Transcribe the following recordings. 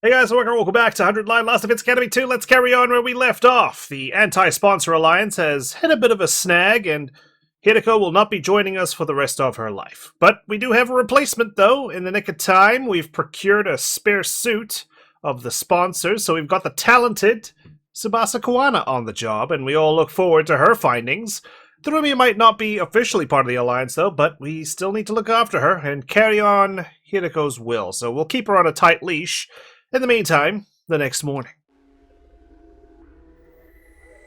Hey guys, welcome back to 100 Line Last Defense Academy 2. Let's carry on where we left off. The Anti-Sponsor Alliance has hit a bit of a snag, and Hideko will not be joining us for the rest of her life. But we do have a replacement, though. In the nick of time, we've procured a spare suit of the sponsors, so we've got the talented Tsubasa Kawana on the job, and we all look forward to her findings. Tsurumi might not be officially part of the Alliance, though, but we still need to look after her and carry on Hideko's will, so we'll keep her on a tight leash. In the meantime, the next morning.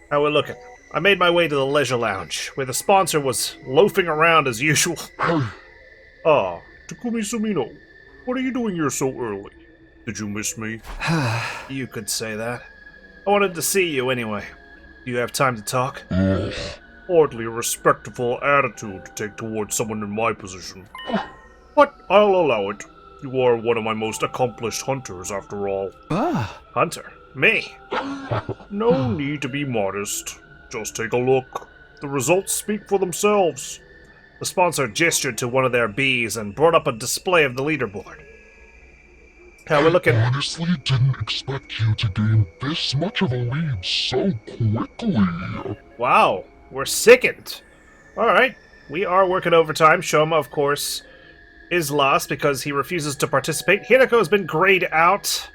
How we're looking. I made my way to the leisure lounge, where the sponsor was loafing around as usual. Ah, Takumi Sumino, what are you doing here so early? Did you miss me? You could say that. I wanted to see you anyway. Do you have time to talk? Hardly a respectful attitude to take towards someone in my position. But I'll allow it. You are one of my most accomplished hunters, after all. Hunter? Me? No need to be modest. Just take a look. The results speak for themselves. The sponsor gestured to one of their bees and brought up a display of the leaderboard. How we're looking. I honestly didn't expect you to gain this much of a lead so quickly. Wow, we're sickened. Alright, we are working overtime. Shoma, of course, is lost because he refuses to participate. Hideko has been grayed out.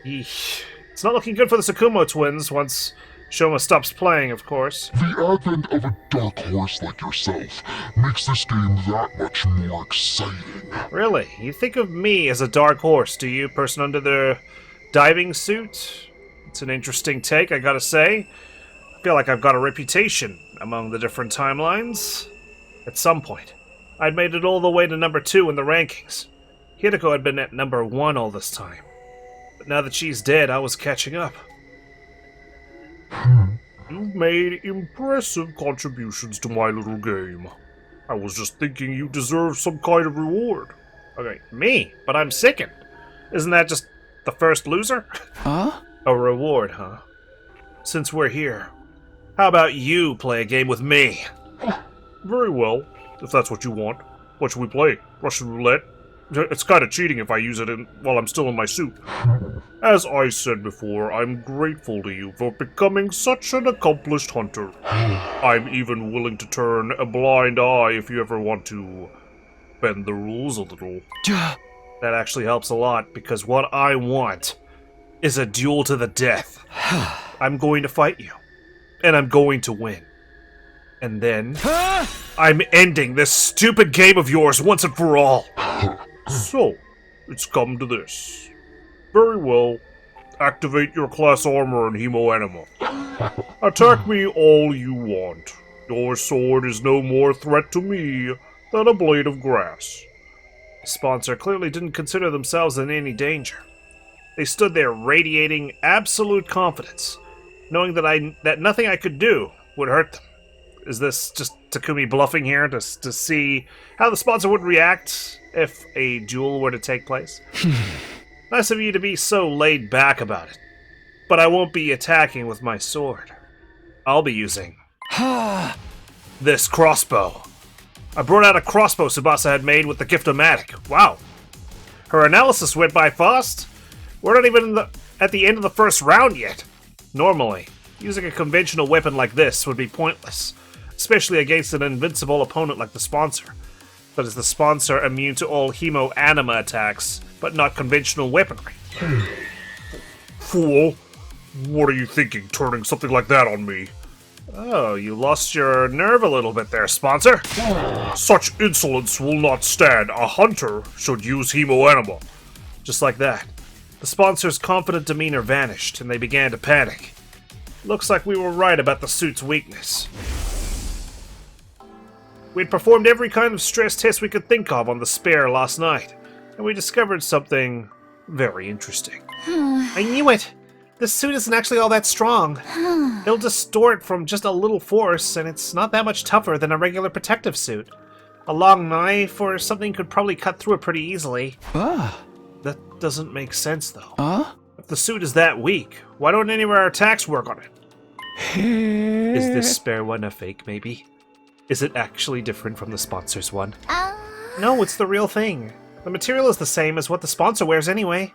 Eesh. It's not looking good for the Tsukumo twins once Shoma stops playing, of course. The advent of a dark horse like yourself makes this game that much more exciting. Really? You think of me as a dark horse, do you, person under the diving suit? It's an interesting take, I gotta say. I feel like I've got a reputation among the different timelines. At some point, I'd made it all the way to number 2 in the rankings. Hideko had been at number 1 all this time. But now that she's dead, I was catching up. You've made impressive contributions to my little game. I was just thinking you deserve some kind of reward. Okay, me? But I'm sickened. Isn't that just the first loser? Huh? A reward, huh? Since we're here, how about you play a game with me? Very well. If that's what you want. What should we play? Russian roulette? It's kind of cheating if I use it while I'm still in my suit. As I said before, I'm grateful to you for becoming such an accomplished hunter. I'm even willing to turn a blind eye if you ever want to bend the rules a little. That actually helps a lot, because what I want is a duel to the death. I'm going to fight you, and I'm going to win. And then, I'm ending this stupid game of yours once and for all. So, it's come to this. Very well. Activate your class armor and Hemo Anima. Attack me all you want. Your sword is no more threat to me than a blade of grass. The sponsor clearly didn't consider themselves in any danger. They stood there radiating absolute confidence, knowing that nothing I could do would hurt them. Is this just Takumi bluffing here to see how the sponsor would react if a duel were to take place? Nice of you to be so laid back about it. But I won't be attacking with my sword. I'll be using this crossbow. I brought out a crossbow Tsubasa had made with the Gift-O-Matic. Wow. Her analysis went by fast. We're not even at the end of the first round yet. Normally, using a conventional weapon like this would be pointless, especially against an invincible opponent like the sponsor. But is the sponsor immune to all Hemo Anima attacks, but not conventional weaponry? Fool! What are you thinking, turning something like that on me? Oh, you lost your nerve a little bit there, sponsor. Such insolence will not stand. A hunter should use Hemo Anima. Just like that, the sponsor's confident demeanor vanished, and they began to panic. Looks like we were right about the suit's weakness. We'd performed every kind of stress test we could think of on the spare last night, and we discovered something very interesting. I knew it! This suit isn't actually all that strong. It'll distort from just a little force, and it's not that much tougher than a regular protective suit. A long knife or something could probably cut through it pretty easily. That doesn't make sense, though. If the suit is that weak, why don't any of our attacks work on it? Is this spare one a fake, maybe? Is it actually different from the sponsor's one? No, it's the real thing. The material is the same as what the sponsor wears anyway.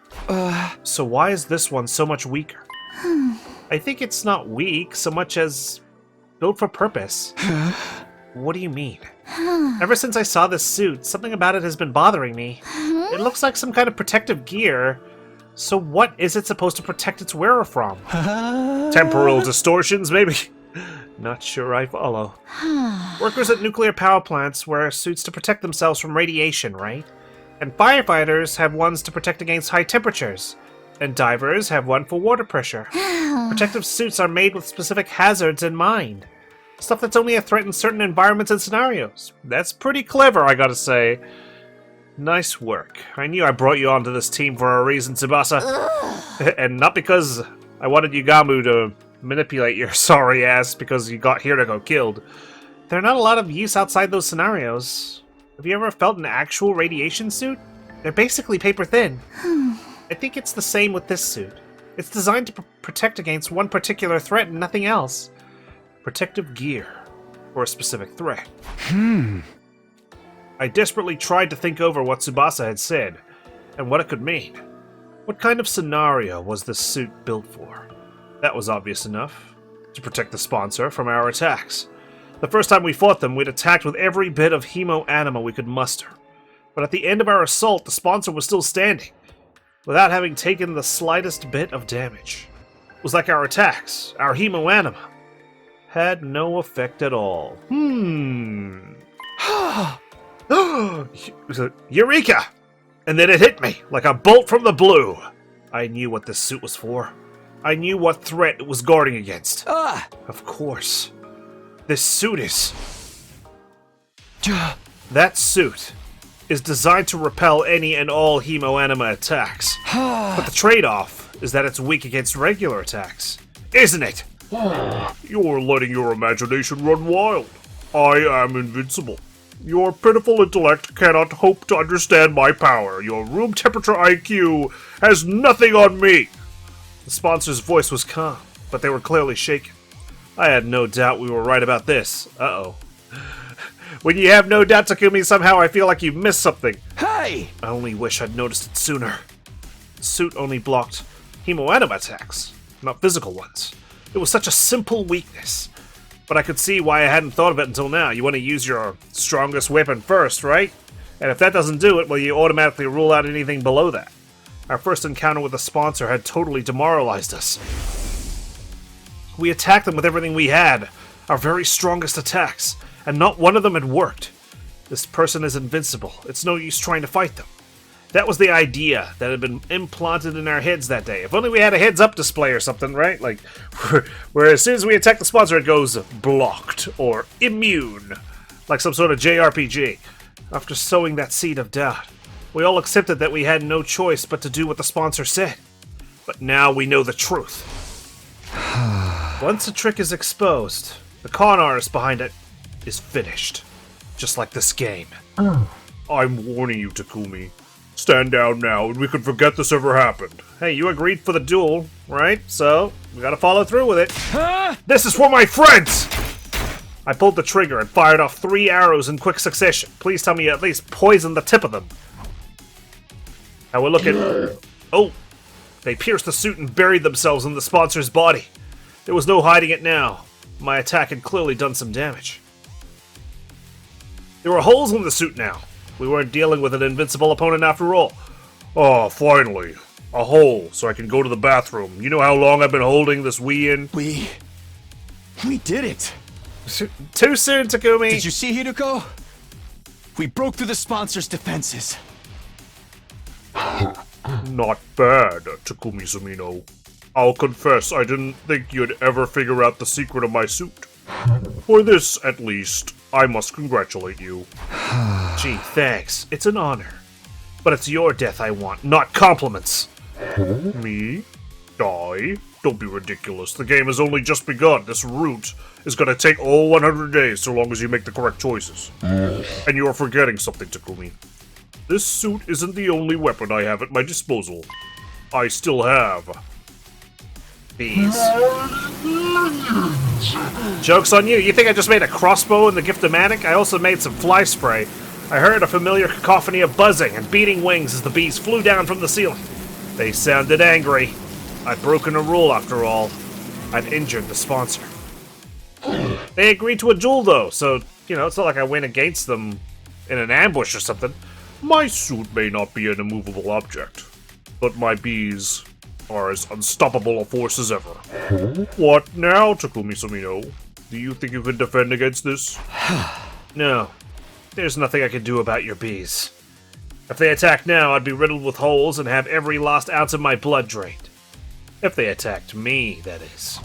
So why is this one so much weaker? I think it's not weak so much as built for purpose. What do you mean? Ever since I saw this suit, something about it has been bothering me. It looks like some kind of protective gear. So what is it supposed to protect its wearer from? Temporal distortions, maybe? Not sure I follow. Workers at nuclear power plants wear suits to protect themselves from radiation, right? And firefighters have ones to protect against high temperatures. And divers have one for water pressure. Protective suits are made with specific hazards in mind. Stuff that's only a threat in certain environments and scenarios. That's pretty clever, I gotta say. Nice work. I knew I brought you onto this team for a reason, Tsubasa. And not because I wanted Yugamu to manipulate your sorry ass because you got here to go killed. There are not a lot of use outside those scenarios. Have you ever felt an actual radiation suit? They're basically paper thin. I think it's the same with this suit. It's designed to protect against one particular threat and nothing else. Protective gear for a specific threat. I desperately tried to think over what Tsubasa had said, and what it could mean. What kind of scenario was this suit built for? That was obvious enough. To protect the sponsor from our attacks. The first time we fought them, we'd attacked with every bit of hemo anima we could muster. But at the end of our assault, the sponsor was still standing, without having taken the slightest bit of damage. It was like our attacks, our hemo anima, had no effect at all. Eureka! And then it hit me, like a bolt from the blue. I knew what this suit was for. I knew what threat it was guarding against. Of course. This suit is... That suit is designed to repel any and all hemoanima attacks. But the trade-off is that it's weak against regular attacks. Isn't it? You're letting your imagination run wild. I am invincible. Your pitiful intellect cannot hope to understand my power. Your room temperature IQ has nothing on me. The sponsor's voice was calm, but they were clearly shaken. I had no doubt we were right about this. Uh-oh. When you have no doubt, Takumi, somehow I feel like you missed something. Hey! I only wish I'd noticed it sooner. The suit only blocked hemoanima attacks, not physical ones. It was such a simple weakness. But I could see why I hadn't thought of it until now. You want to use your strongest weapon first, right? And if that doesn't do it, well, you automatically rule out anything below that. Our first encounter with the sponsor had totally demoralized us. We attacked them with everything we had, our very strongest attacks, and not one of them had worked. This person is invincible. It's no use trying to fight them. That was the idea that had been implanted in our heads that day. If only we had a heads-up display or something, right? Like, where as soon as we attack the sponsor, it goes blocked or immune, like some sort of JRPG. After sowing that seed of doubt, we all accepted that we had no choice but to do what the sponsor said. But now we know the truth. Once a trick is exposed, the con artist behind it is finished. Just like this game. I'm warning you, Takumi. Stand down now, and we can forget this ever happened. Hey, you agreed for the duel, right? So, we gotta follow through with it. This is for my friends! I pulled the trigger and fired off 3 arrows in quick succession. Please tell me you at least poisoned the tip of them. Now we're looking... Oh! They pierced the suit and buried themselves in the sponsor's body. There was no hiding it now. My attack had clearly done some damage. There were holes in the suit now. We weren't dealing with an invincible opponent after all. Oh, finally. A hole, so I can go to the bathroom. You know how long I've been holding this Wii in? We did it! Too soon, Takumi! Did you see, Hideko? We broke through the sponsor's defenses. Not bad, Takumi Sumino. I'll confess I didn't think you'd ever figure out the secret of my suit. For this, at least, I must congratulate you. Gee, thanks. It's an honor. But it's your death I want, not compliments. Me? Die? Don't be ridiculous. The game has only just begun. This route is gonna take all 100 days so long as you make the correct choices. And you're forgetting something, Takumi. This suit isn't the only weapon I have at my disposal. I still have... these. Joke's on you. You think I just made a crossbow in the Gift-O-Matic? I also made some fly spray. I heard a familiar cacophony of buzzing and beating wings as the bees flew down from the ceiling. They sounded angry. I'd broken a rule after all. I'd injured the sponsor. They agreed to a duel though, so, it's not like I went against them in an ambush or something. My suit may not be an immovable object, but my bees are as unstoppable a force as ever. What now, Takumi Sumino? Do you think you can defend against this? No. There's nothing I can do about your bees. If they attack now, I'd be riddled with holes and have every last ounce of my blood drained. If they attacked me, that is.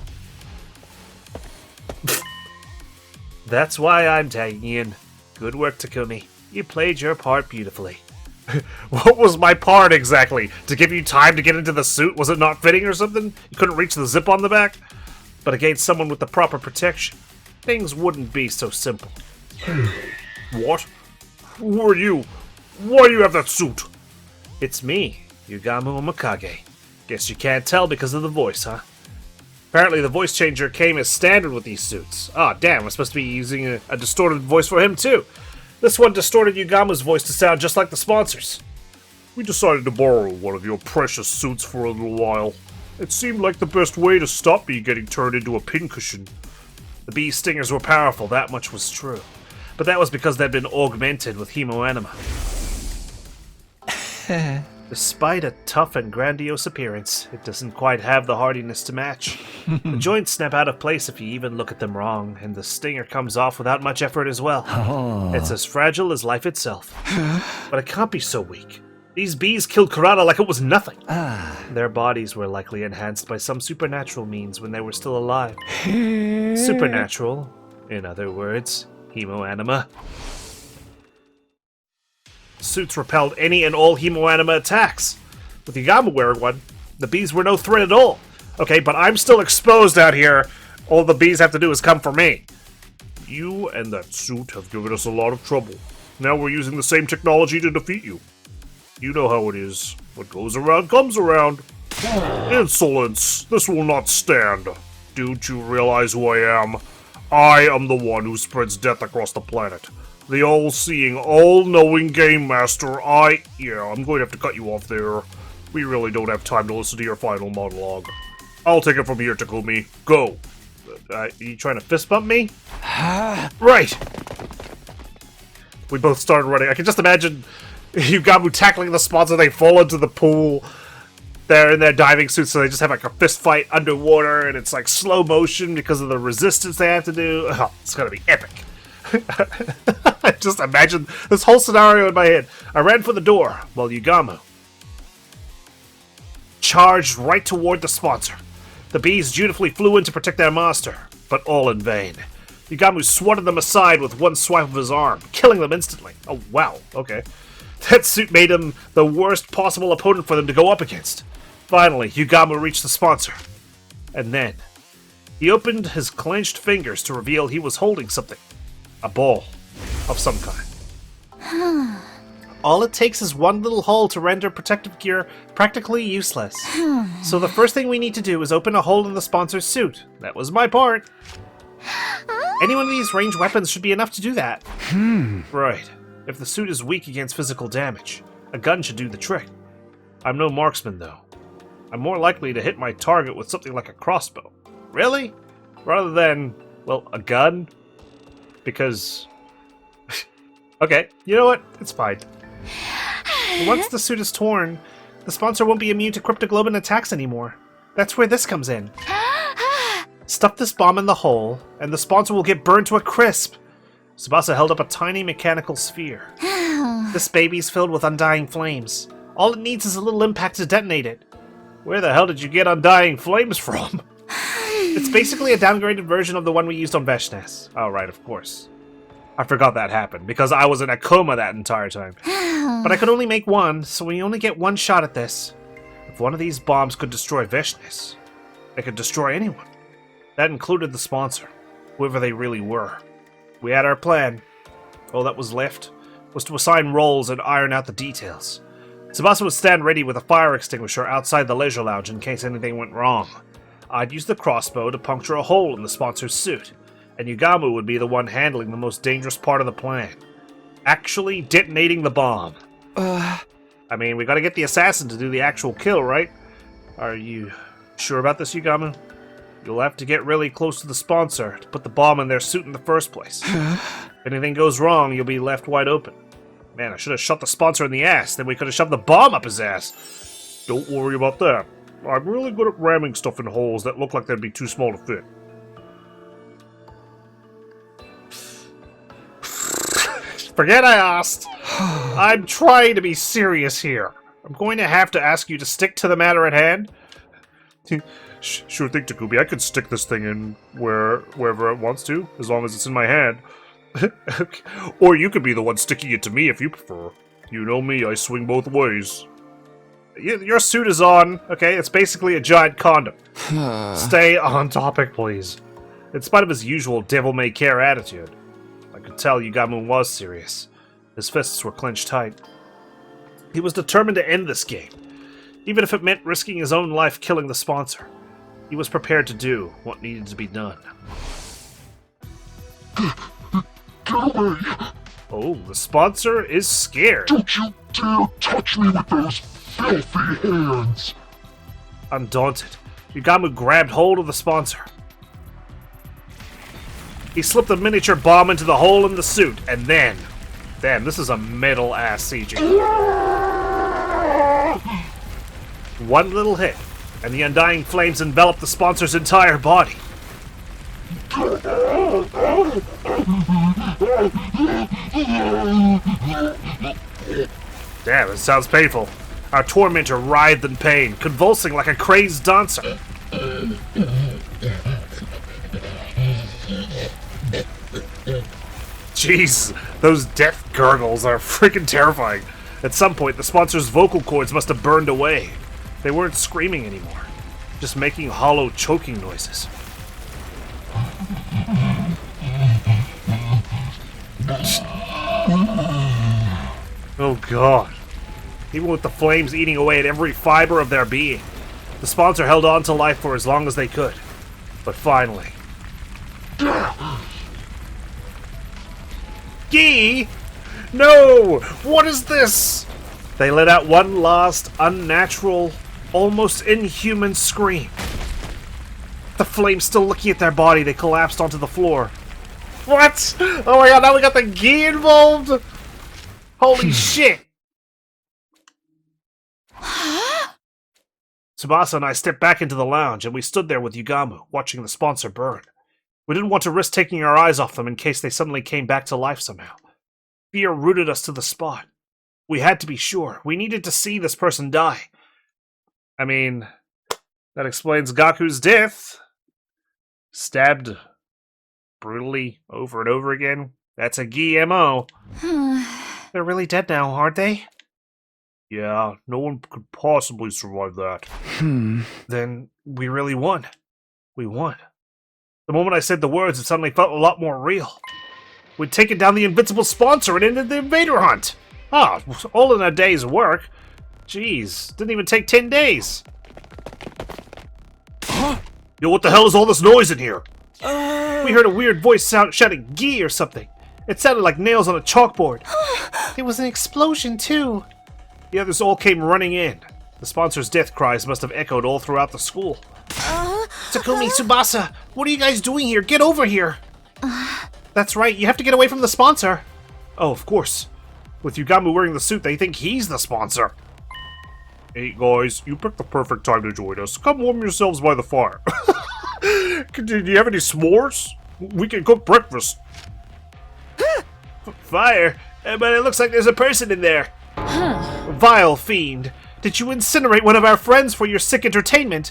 That's why I'm tagging in. Good work, Takumi. You played your part beautifully. What was my part exactly? To give you time to get into the suit? Was it not fitting or something? You couldn't reach the zip on the back? But against someone with the proper protection, things wouldn't be so simple. What? Who are you? Why do you have that suit? It's me, Yugamu Omikage. Guess you can't tell because of the voice, huh? Apparently the voice changer came as standard with these suits. Ah, damn, I'm supposed to be using a distorted voice for him too. This one distorted Yugamu's voice to sound just like the sponsors. We decided to borrow one of your precious suits for a little while. It seemed like the best way to stop me getting turned into a pincushion. The bee stingers were powerful, that much was true. But that was because they'd been augmented with hemoanima. Despite a tough and grandiose appearance, it doesn't quite have the hardiness to match. The joints snap out of place if you even look at them wrong, and the stinger comes off without much effort as well. It's as fragile as life itself. But it can't be so weak. These bees killed Kurata like it was nothing. Their bodies were likely enhanced by some supernatural means when they were still alive. Supernatural, in other words, hemoanima. Suits repelled any and all hemoanima attacks. With Yugamu wearing one, the bees were no threat at all. Okay, but I'm still exposed out here. All the bees have to do is come for me. You and that suit have given us a lot of trouble. Now we're using the same technology to defeat you. You know how it is. What goes around comes around. Insolence! This will not stand. Don't you realize who I am? I am the one who spreads death across the planet. The all-seeing, all-knowing Game Master. Yeah, I'm going to have to cut you off there. We really don't have time to listen to your final monologue. I'll take it from here, Takumi. Go. Are you trying to fist bump me? Right. We both started running. I can just imagine Yugamu tackling the sponsor. They fall into the pool. They're in their diving suits, so they just have like a fist fight underwater, and it's like slow motion because of the resistance they have to do. Oh, it's gonna be epic. I just imagine this whole scenario in my head. I ran for the door while Yugamu charged right toward the sponsor. The bees dutifully flew in to protect their master, but all in vain. Yugamu swatted them aside with one swipe of his arm, killing them instantly. Oh, wow, okay. That suit made him the worst possible opponent for them to go up against. Finally, Yugamu reached the sponsor. And then, he opened his clenched fingers to reveal he was holding something. A ball of some kind. All it takes is one little hole to render protective gear practically useless. So the first thing we need to do is open a hole in the sponsor's suit. That was my part. Any one of these ranged weapons should be enough to do that. Right. If the suit is weak against physical damage, a gun should do the trick. I'm no marksman, though. I'm more likely to hit my target with something like a crossbow. Really? Rather than, well, a gun? Because... okay, you know what? It's fine. Once the suit is torn, the sponsor won't be immune to cryptoglobin attacks anymore. That's where this comes in. Stuff this bomb in the hole, and the sponsor will get burned to a crisp. Tsubasa held up a tiny mechanical sphere. This baby's filled with undying flames. All it needs is a little impact to detonate it. Where the hell did you get undying flames from? It's basically a downgraded version of the one we used on Veshnes. Oh, right, of course. I forgot that happened, because I was in a coma that entire time. But I could only make one, so we only get one shot at this. If one of these bombs could destroy Veshnes, it could destroy anyone. That included the sponsor, whoever they really were. We had our plan. All that was left was to assign roles and iron out the details. Tsubasa would stand ready with a fire extinguisher outside the leisure lounge in case anything went wrong. I'd use the crossbow to puncture a hole in the sponsor's suit, and Yugamu would be the one handling the most dangerous part of the plan. actually detonating the bomb. I mean, we gotta get the assassin to do the actual kill, right? Are you sure about this, Yugamu? You'll have to get really close to the sponsor to put the bomb in their suit in the first place. If anything goes wrong, you'll be left wide open. Man, I should have shot the sponsor in the ass, then we could have shoved the bomb up his ass. Don't worry about that. I'm really good at ramming stuff in holes that look like they'd be too small to fit. Forget I asked. I'm trying to be serious here. I'm going to have to ask you to stick to the matter at hand. Sure thing, Takumi. I could stick this thing in wherever it wants to, as long as it's in my hand. Or you could be the one sticking it to me if you prefer. You know me, I swing both ways. Your suit is on, okay? It's basically a giant condom. Stay on topic, please. In spite of his usual devil-may-care attitude, I could tell Yugamu was serious. His fists were clenched tight. He was determined to end this game, even if it meant risking his own life killing the sponsor. He was prepared to do what needed to be done. Get away! Oh, the sponsor is scared. Don't you dare touch me with those filthy hands! Undaunted, Yugamu grabbed hold of the sponsor. He slipped the miniature bomb into the hole in the suit, and then... Damn, this is a metal-ass CG. One little hit, and the undying flames enveloped the sponsor's entire body. Damn, it sounds painful. Our tormentor writhed in pain, convulsing like a crazed dancer. Jeez, those death gurgles are freaking terrifying. At some point, the sponsor's vocal cords must have burned away. They weren't screaming anymore, just making hollow, choking noises. Oh god. Even with the flames eating away at every fiber of their being, the sponsor held on to life for as long as they could. But finally... Gee! No! What is this? They let out one last, unnatural, almost inhuman scream. The flames still looking at their body, they collapsed onto the floor. What? Oh my god, now we got the Gi involved? Holy shit! Tsubasa and I stepped back into the lounge, and we stood there with Yugamu, watching the sponsor burn. We didn't want to risk taking our eyes off them in case they suddenly came back to life somehow. Fear rooted us to the spot. We had to be sure. We needed to see this person die. I mean, that explains Gaku's death. Stabbed brutally over and over again. That's a Gi MO. They're really dead now, aren't they? Yeah, no one could possibly survive that. Then we really won. We won. The moment I said the words, it suddenly felt a lot more real. We'd taken down the invincible sponsor and ended the invader hunt. Ah, all in a day's work. Jeez, didn't even take 10 days. Yo, what the hell is all this noise in here? We heard a weird voice shouting Gi or something. It sounded like nails on a chalkboard. It was an explosion, too. The others all came running in. The sponsor's death cries must have echoed all throughout the school. Takumi, Tsubasa, what are you guys doing here? Get over here! That's right, you have to get away from the sponsor. Oh, of course. With Yugamu wearing the suit, they think he's the sponsor. Hey guys, you picked the perfect time to join us. Come warm yourselves by the fire. Do you have any s'mores? We can cook breakfast. Fire? But it looks like there's a person in there. Vile fiend. Did you incinerate one of our friends for your sick entertainment?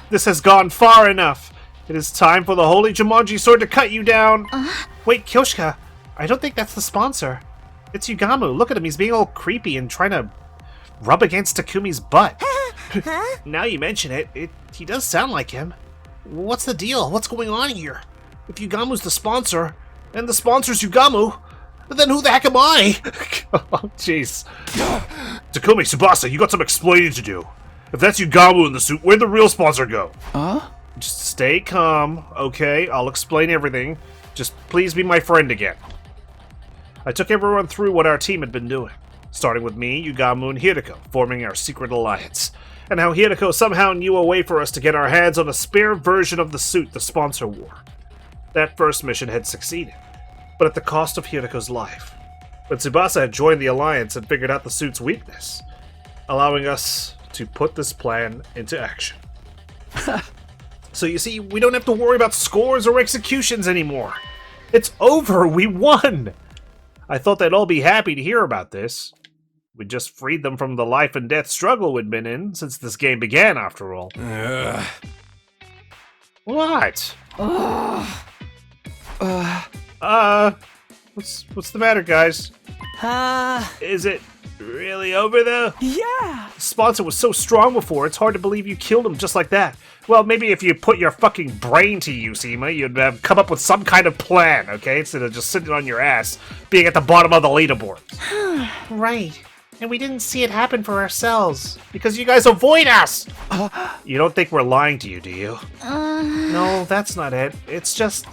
This has gone far enough. It is time for the Holy Jumanji Sword to cut you down. Wait, Kyoshika. I don't think that's the sponsor. It's Yugamu. Look at him. He's being all creepy and trying to rub against Takumi's butt. Now you mention it, he does sound like him. What's the deal? What's going on here? If Yugamu's the sponsor, and the sponsor's Yugamu, then who the heck am I? Oh, jeez. Takumi, Tsubasa, you got some explaining to do. If that's Yugamu in the suit, where'd the real sponsor go? Just stay calm, okay? I'll explain everything. Just please be my friend again. I took everyone through what our team had been doing, starting with me, Yugamu, and Hiriko, forming our secret alliance, and how Hiriko somehow knew a way for us to get our hands on a spare version of the suit the sponsor wore. That first mission had succeeded, but at the cost of Hiriko's life. But Tsubasa had joined the alliance and figured out the suit's weakness, allowing us to put this plan into action. So you see, we don't have to worry about scores or executions anymore. It's over, we won! I thought they'd all be happy to hear about this. We just freed them from the life and death struggle we'd been in since this game began, after all. What? What's the matter, guys? Is it really over, though? Yeah! The sponsor was so strong before, it's hard to believe you killed him just like that. Well, maybe if you put your fucking brain to use, Ema, you'd have come up with some kind of plan, okay? Instead of just sitting on your ass, being at the bottom of the leaderboard. Right. And we didn't see it happen for ourselves. Because you guys avoid us! You don't think we're lying to you, do you? No, that's not it. It's just...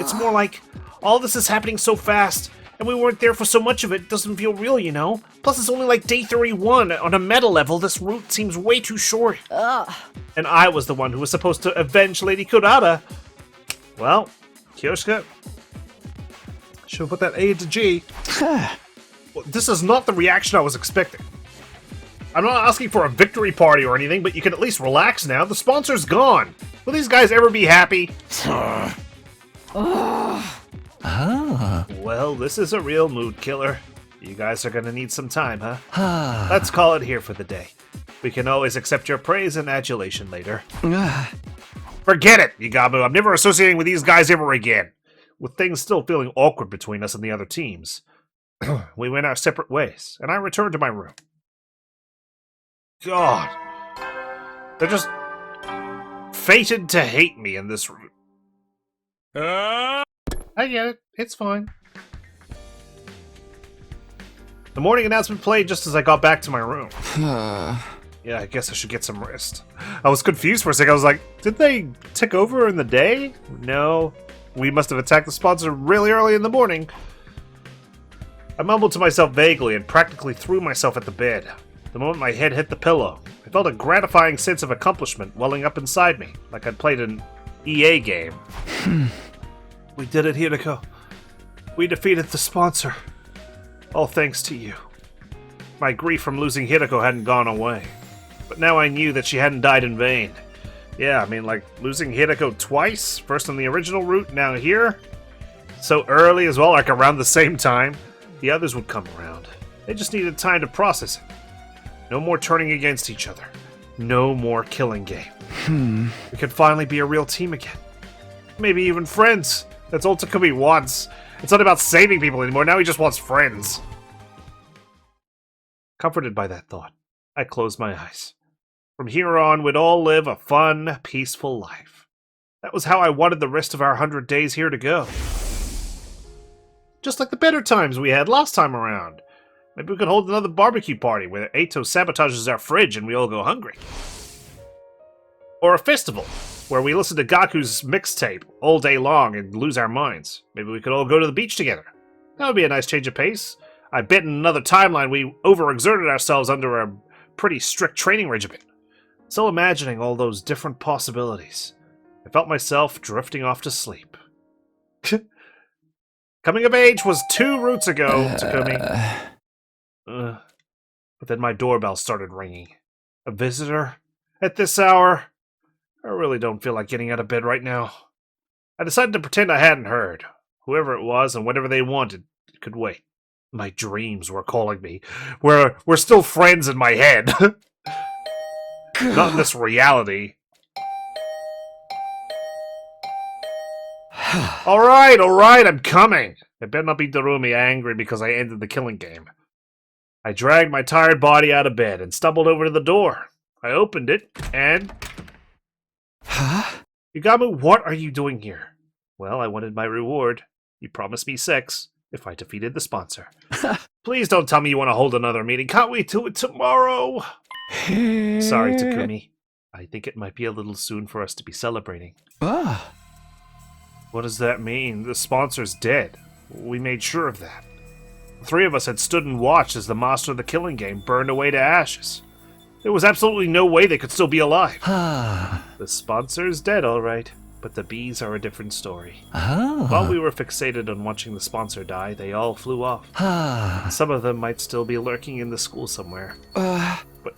It's more like, all this is happening so fast, and we weren't there for so much of it, it doesn't feel real, you know? Plus, it's only like day 31. On a meta level, this route seems way too short. And I was the one who was supposed to avenge Lady Kurata. Well, Kyoshka, should have put that A into G. Well, this is not the reaction I was expecting. I'm not asking for a victory party or anything, but you can at least relax now. The sponsor's gone. Will these guys ever be happy? Well, this is a real mood killer. You guys are gonna need some time, huh? Let's call it here for the day. We can always accept your praise and adulation later. Forget it, Yugamu. I'm never associating with these guys ever again. With things still feeling awkward between us and the other teams, we went our separate ways, and I returned to my room. God. They're just fated to hate me in this room. I get it. It's fine. The morning announcement played just as I got back to my room. Yeah, I guess I should get some rest. I was confused for a second. I was like, did they take over in the day? No. We must have attacked the sponsor really early in the morning. I mumbled to myself vaguely and practically threw myself at the bed. The moment my head hit the pillow, I felt a gratifying sense of accomplishment welling up inside me, like I'd played an EA game. We did it, Hiriko. We defeated the sponsor. All thanks to you. My grief from losing Hiriko hadn't gone away, but now I knew that she hadn't died in vain. Yeah, I mean, like, losing Hiriko twice, first on the original route, now here? So early as well, like around the same time. The others would come around. They just needed time to process it. No more turning against each other. No more killing game. We could finally be a real team again. Maybe even friends. That's all Takumi wants. It's not about saving people anymore, now he just wants friends. Comforted by that thought, I closed my eyes. From here on, we'd all live a fun, peaceful life. That was how I wanted the rest of our 100 days here to go. Just like the better times we had last time around. Maybe we could hold another barbecue party where Eito sabotages our fridge and we all go hungry. Or a festival, where we listen to Gaku's mixtape all day long and lose our minds. Maybe we could all go to the beach together. That would be a nice change of pace. I bet in another timeline we overexerted ourselves under a pretty strict training regimen. Still imagining all those different possibilities, I felt myself drifting off to sleep. Coming of age was 2 routes ago, Takumi. But then my doorbell started ringing. A visitor? At this hour? I really don't feel like getting out of bed right now. I decided to pretend I hadn't heard. Whoever it was and whatever they wanted, it could wait. My dreams were calling me. We're still friends in my head. Not in this reality. Alright, I'm coming. It better not be Darumi angry because I ended the killing game. I dragged my tired body out of bed and stumbled over to the door. I opened it, and... Yugamu, what are you doing here? Well, I wanted my reward. You promised me sex if I defeated the sponsor. Please don't tell me you want to hold another meeting. Can't we do it tomorrow? Sorry, Takumi. I think it might be a little soon for us to be celebrating. What does that mean? The sponsor's dead. We made sure of that. The three of us had stood and watched as the master of the killing game burned away to ashes. There was absolutely no way they could still be alive. The sponsor is dead, all right, but the bees are a different story. While we were fixated on watching the sponsor die, they all flew off. Some of them might still be lurking in the school somewhere. But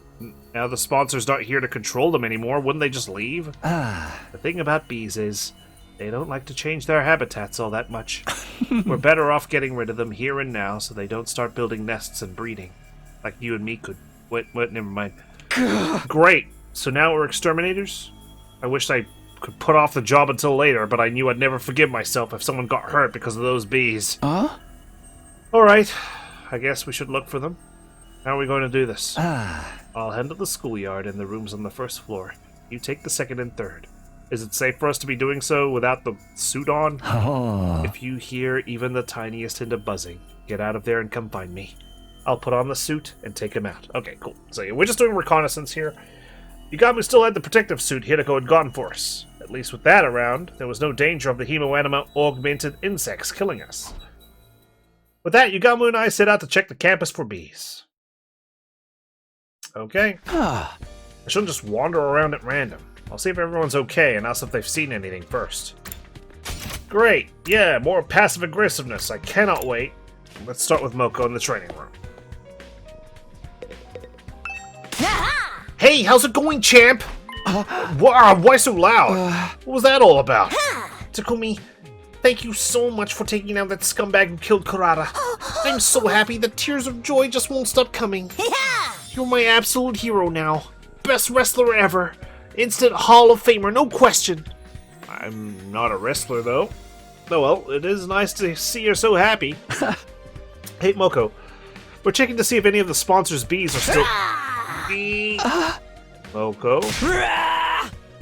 now the sponsor's not here to control them anymore, wouldn't they just leave? The thing about bees is, they don't like to change their habitats all that much. We're better off getting rid of them here and now so they don't start building nests and breeding. Like you and me could. Wait, never mind. Great. So now we're exterminators? I wish I could put off the job until later, but I knew I'd never forgive myself if someone got hurt because of those bees. Alright. I guess we should look for them. How are we going to do this? I'll handle the schoolyard and the rooms on the first floor. You take the second and third. Is it safe for us to be doing so without the suit on? If you hear even the tiniest hint of buzzing, get out of there and come find me. I'll put on the suit and take him out. Okay, cool. So yeah, we're just doing reconnaissance here. Yagamu still had the protective suit Hideko had gotten for us. At least with that around, there was no danger of the Hemoanima augmented insects killing us. With that, Yagamu and I set out to check the campus for bees. Okay. I shouldn't just wander around at random. I'll see if everyone's okay and ask if they've seen anything first. Great! Yeah, more passive aggressiveness. I cannot wait. Let's start with Moko in the training room. Hey, how's it going, champ? Why so loud? What was that all about? Takumi, thank you so much for taking down that scumbag who killed Kurata. I'm so happy that tears of joy just won't stop coming. You're my absolute hero now. Best wrestler ever. Instant Hall of Famer, no question. I'm not a wrestler, though. Oh well, it is nice to see you're so happy. Hey, Moko. We're checking to see if any of the sponsors' bees are still... Moko?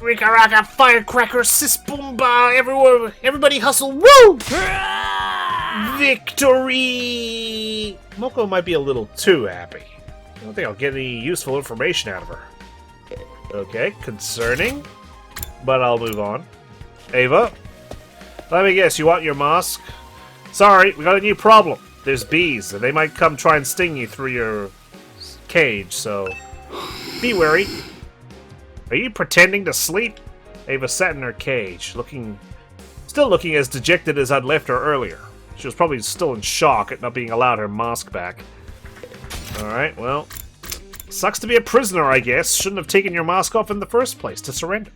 Rika Raka, firecracker, sis boomba, everywhere, everybody hustle, woo! Victory! Moko might be a little too happy. I don't think I'll get any useful information out of her. Okay, concerning, but I'll move on. Ava, let me guess, you want your mask? Sorry, we got a new problem. There's bees, and they might come try and sting you through your cage, so be wary. Are you pretending to sleep? Ava sat in her cage, still looking as dejected as I'd left her earlier. She was probably still in shock at not being allowed her mask back. Alright, well, sucks to be a prisoner, I guess. Shouldn't have taken your mask off in the first place to surrender.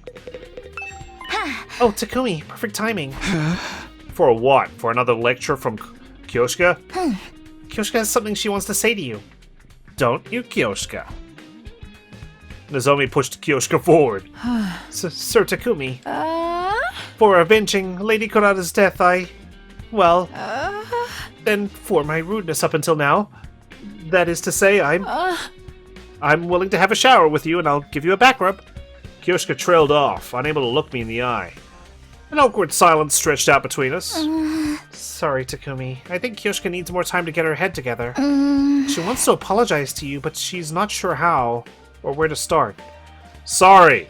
Oh, Takumi, perfect timing. For what? For another lecture from Kyoshika? Kyoshika has something she wants to say to you. Don't you, Kyoshika? Nozomi pushed Kyoshika forward. Sir Takumi, for avenging Lady Kurata's death, then for my rudeness up until now, that is to say, I'm willing to have a shower with you and I'll give you a back rub. Kyoshika trailed off, unable to look me in the eye. An awkward silence stretched out between us. Sorry, Takumi. I think Kyoshika needs more time to get her head together. She wants to apologize to you, but she's not sure how or where to start. Sorry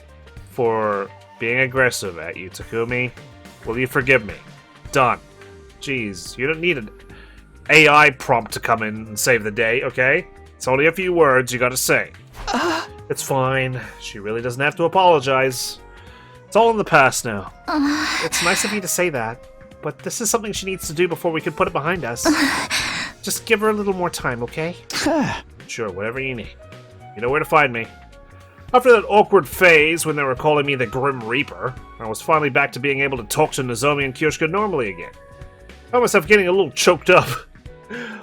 for being aggressive at you, Takumi. Will you forgive me? Done. Jeez, you don't need an AI prompt to come in and save the day, okay? It's only a few words you gotta say. It's fine. She really doesn't have to apologize. It's all in the past now. It's nice of you to say that, but this is something she needs to do before we can put it behind us. Just give her a little more time, okay? Sure, whatever you need. You know where to find me. After that awkward phase when they were calling me the Grim Reaper, I was finally back to being able to talk to Nozomi and Kyoshika normally again. I found myself getting a little choked up.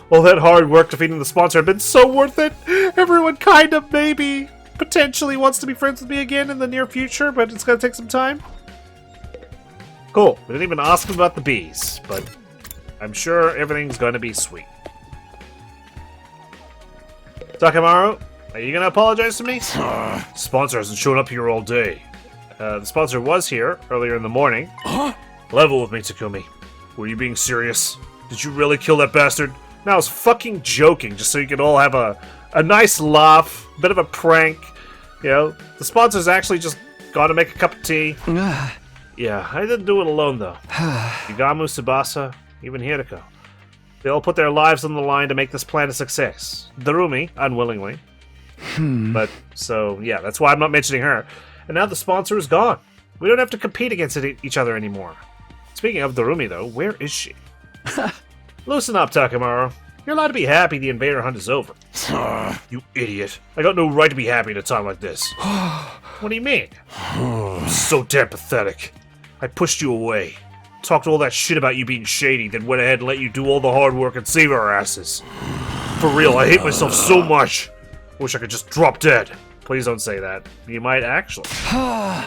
All that hard work defeating the sponsor had been so worth it. Everyone kind of maybe potentially wants to be friends with me again in the near future, but it's gonna take some time. Cool. We didn't even ask him about the bees, but I'm sure everything's gonna be sweet. Takamaru, are you gonna apologize to me? Sponsor hasn't shown up here all day. The sponsor was here earlier in the morning. Level with me, Takumi. Were you being serious? Did you really kill that bastard? No, I was fucking joking, just so you could all have a nice laugh, bit of a prank. You know, the sponsor's actually just gone to make a cup of tea. Yeah, I didn't do it alone, though. Yagamu, Tsubasa, even Hideko. They all put their lives on the line to make this plan a success. Darumi, unwillingly. But, so, yeah, that's why I'm not mentioning her. And now the sponsor is gone. We don't have to compete against each other anymore. Speaking of Darumi, though, where is she? Loosen up, Takamaru. You're allowed to be happy the invader hunt is over. You idiot. I got no right to be happy at a time like this. What do you mean? I'm so damn pathetic. I pushed you away. Talked all that shit about you being shady, then went ahead and let you do all the hard work and save our asses. For real, I hate myself so much. Wish I could just drop dead. Please don't say that. You might actually.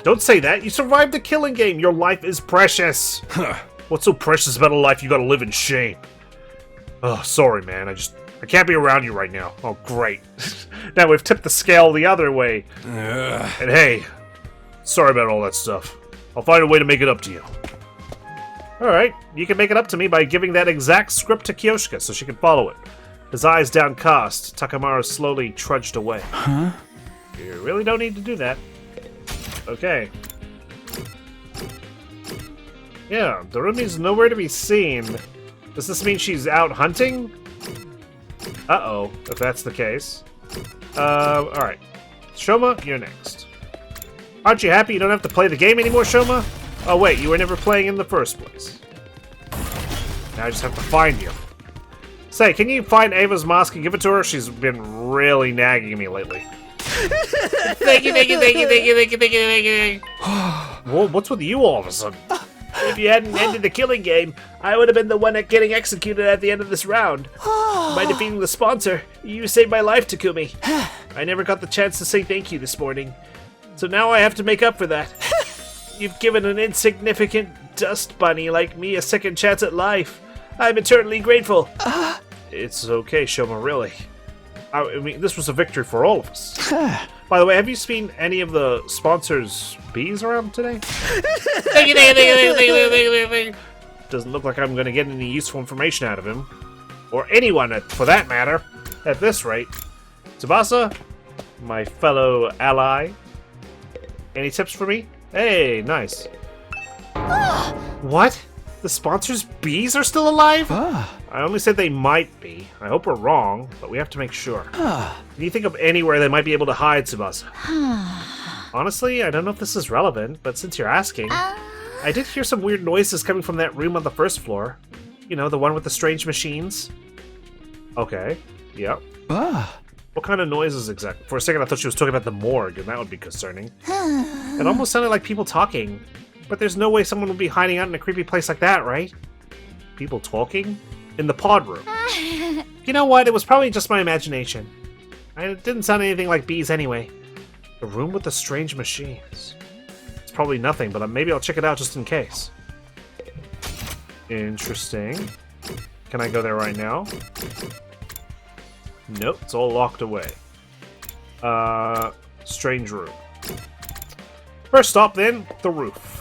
Don't say that. You survived the killing game. Your life is precious. What's so precious about a life you gotta live in shame? Oh, sorry, man. I can't be around you right now. Oh, great. Now we've tipped the scale the other way. And hey, sorry about all that stuff. I'll find a way to make it up to you. Alright, you can make it up to me by giving that exact script to Kyoshika so she can follow it. His eyes downcast, Takamaru slowly trudged away. Huh? You really don't need to do that. Okay. Yeah, Darumi's nowhere to be seen. Does this mean she's out hunting? Uh-oh, if that's the case. Alright. Shoma, you're next. Aren't you happy you don't have to play the game anymore, Shoma? Oh wait, you were never playing in the first place. Now I just have to find you. Say, can you find Ava's mask and give it to her? She's been really nagging me lately. Thank you. Whoa, what's with you all of a sudden? If you hadn't ended the killing game, I would have been the one getting executed at the end of this round. By defeating the sponsor, you saved my life, Takumi. I never got the chance to say thank you this morning. So now I have to make up for that. You've given an insignificant dust bunny like me a second chance at life. I'm eternally grateful. It's okay, Shoma, really. I mean, this was a victory for all of us. By the way, have you seen any of the sponsors' bees around today? Doesn't look like I'm going to get any useful information out of him. Or anyone, for that matter, at this rate. Tsubasa, my fellow ally. Any tips for me? Hey, nice. What? The sponsors' bees are still alive? I only said they might be. I hope we're wrong, but we have to make sure. Can you think of anywhere they might be able to hide, Tsubasa? Honestly, I don't know if this is relevant, but since you're asking, I did hear some weird noises coming from that room on the first floor. You know, the one with the strange machines. Okay, yep. What kind of noises exactly? For a second I thought she was talking about the morgue, and that would be concerning. It almost sounded like people talking. But there's no way someone would be hiding out in a creepy place like that, right? People talking? In the pod room. You know what? It was probably just my imagination. It didn't sound anything like bees anyway. The room with the strange machines. It's probably nothing, but maybe I'll check it out just in case. Interesting. Can I go there right now? Nope, it's all locked away. Strange room. First stop then, the roof.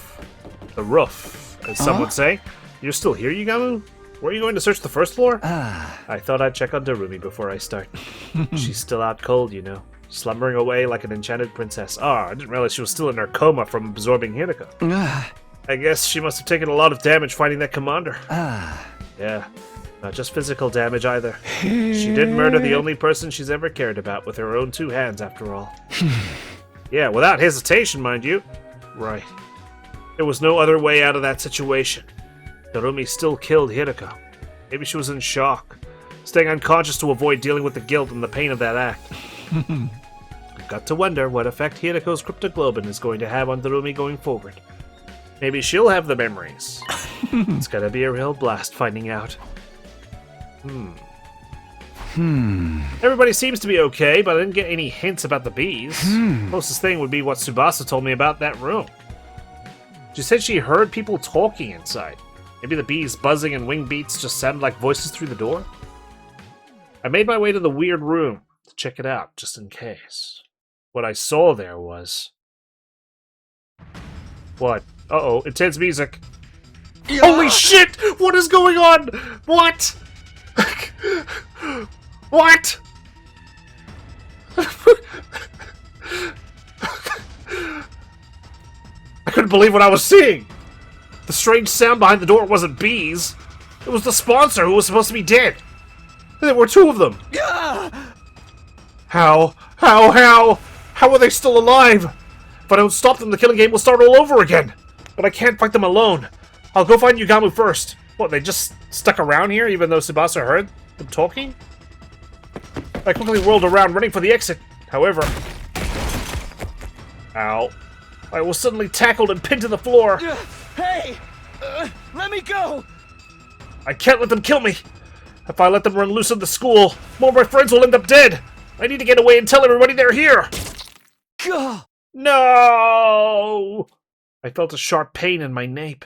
The roof, as some would say. You're still here, Yugamu? Were you going to search the first floor? I thought I'd check on Darumi before I start. She's still out cold, you know. Slumbering away like an enchanted princess. I didn't realize she was still in her coma from absorbing Hinako. I guess she must have taken a lot of damage fighting that commander. Yeah, not just physical damage either. She did murder the only person she's ever cared about with her own two hands, after all. Yeah, without hesitation, mind you. Right. There was no other way out of that situation. Darumi still killed Hirako. Maybe she was in shock, staying unconscious to avoid dealing with the guilt and the pain of that act. I've got to wonder what effect Hirako's cryptoglobin is going to have on Darumi going forward. Maybe she'll have the memories. It's gonna be a real blast finding out. Everybody seems to be okay, but I didn't get any hints about the bees. Closest thing would be what Tsubasa told me about that room. She said she heard people talking inside. Maybe the bees buzzing and wing beats just sounded like voices through the door? I made my way to the weird room to check it out, just in case. What I saw there was... What? Uh-oh, intense music. Yeah. Holy shit! What is going on? What? What? I couldn't believe what I was seeing. The strange sound behind the door wasn't bees. It was the sponsor who was supposed to be dead. There were two of them. How? How are they still alive? If I don't stop them, the killing game will start all over again. But I can't fight them alone. I'll go find Yugamu first. What, they just stuck around here even though Tsubasa heard them talking? I quickly whirled around, running for the exit. However... Ow. I was suddenly tackled and pinned to the floor. Hey! Let me go! I can't let them kill me. If I let them run loose in the school, more of my friends will end up dead. I need to get away and tell everybody they're here. Gah! No! I felt a sharp pain in my nape.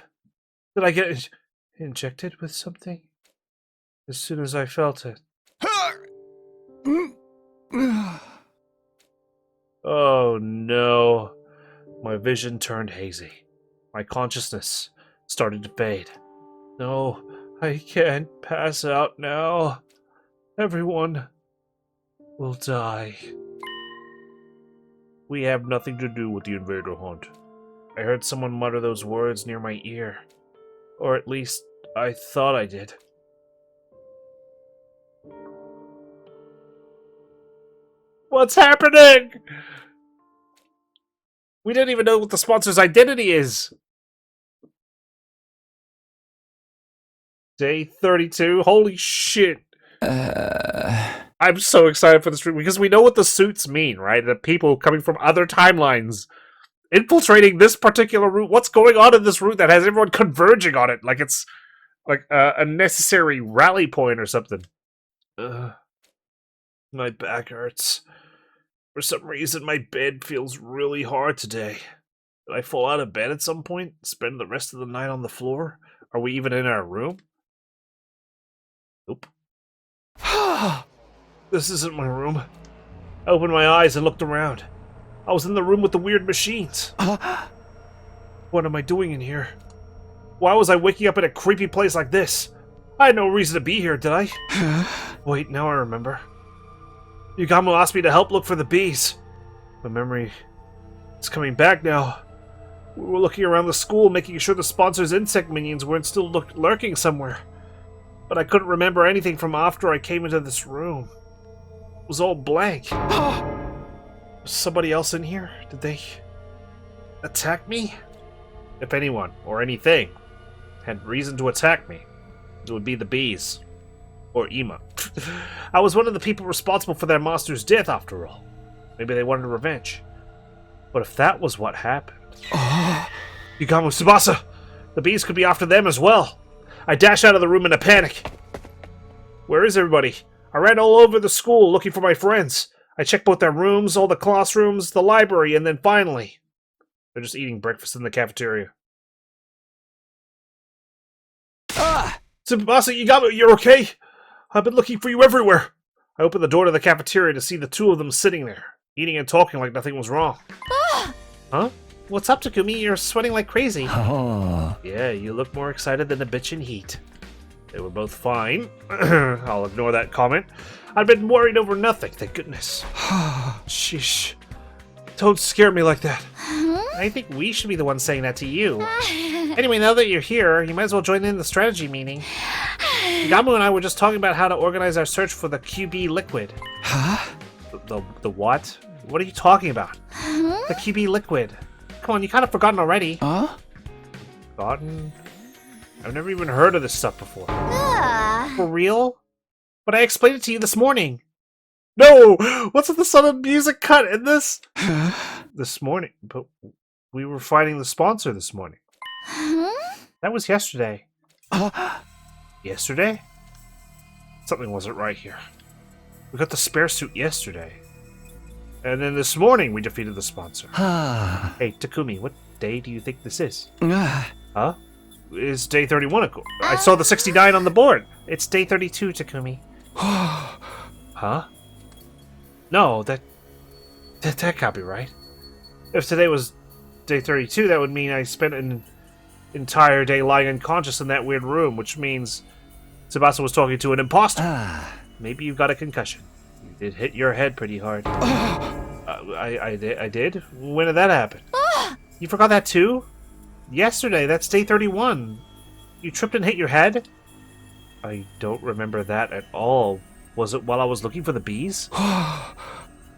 Did I get injected with something? As soon as I felt it. Oh no. My vision turned hazy. My consciousness started to fade. No, I can't pass out now. Everyone will die. We have nothing to do with the invader hunt. I heard someone mutter those words near my ear. Or at least, I thought I did. What's happening? We didn't even know what the sponsor's identity is. Day 32? Holy shit. I'm so excited for this because we know what the suits mean, right? The people coming from other timelines infiltrating this particular route. What's going on in this route that has everyone converging on it? Like it's like a necessary rally point or something. My back hurts. For some reason, my bed feels really hard today. Did I fall out of bed at some point? Spend the rest of the night on the floor? Are we even in our room? Nope. This isn't my room. I opened my eyes and looked around. I was in the room with the weird machines. What am I doing in here? Why was I waking up in a creepy place like this? I had no reason to be here, did I? Wait, now I remember. Yugamu asked me to help look for the bees. My memory is coming back now. We were looking around the school, making sure the sponsor's insect minions weren't still lurking somewhere. But I couldn't remember anything from after I came into this room. It was all blank. Was somebody else in here? Did they attack me? If anyone, or anything, had reason to attack me, it would be the bees. Or Ima. I was one of the people responsible for their master's death, after all. Maybe they wanted revenge. But if that was what happened... Yugamu, Tsubasa! The bees could be after them as well. I dashed out of the room in a panic. Where is everybody? I ran all over the school looking for my friends. I checked both their rooms, all the classrooms, the library, and then finally... They're just eating breakfast in the cafeteria. Tsubasa, Yugamu, you're okay? I've been looking for you everywhere. I opened the door to the cafeteria to see the two of them sitting there, eating and talking like nothing was wrong. Huh? What's up, Takumi? You're sweating like crazy. Yeah, you look more excited than a bitch in heat. They were both fine. I'll ignore that comment. I've been worried over nothing, thank goodness. Sheesh. Don't scare me like that. I think we should be the ones saying that to you. Anyway, now that you're here, you might as well join in the strategy meeting. Yugamu and I were just talking about how to organize our search for the QB liquid. Huh? The what? What are you talking about? The QB liquid. Come on, you kind of forgotten already. Huh? Forgotten? I've never even heard of this stuff before. For real? But I explained it to you this morning. No! What's with the sudden music cut in this? This morning. But we were finding the sponsor this morning. That was yesterday. Yesterday? Something wasn't right here. We got the spare suit yesterday. And then this morning we defeated the sponsor. Hey, Takumi, what day do you think this is? Huh? It's day 31, of course. I saw the 69 on the board. It's day 32, Takumi. Huh? No, that can't be right. If today was day 32, that would mean I spent an entire day lying unconscious in that weird room, which means Tsubasa was talking to an imposter. Maybe you got a concussion. You did hit your head pretty hard. I did? When did that happen? You forgot that too? Yesterday, that's day 31. You tripped and hit your head? I don't remember that at all. Was it while I was looking for the bees?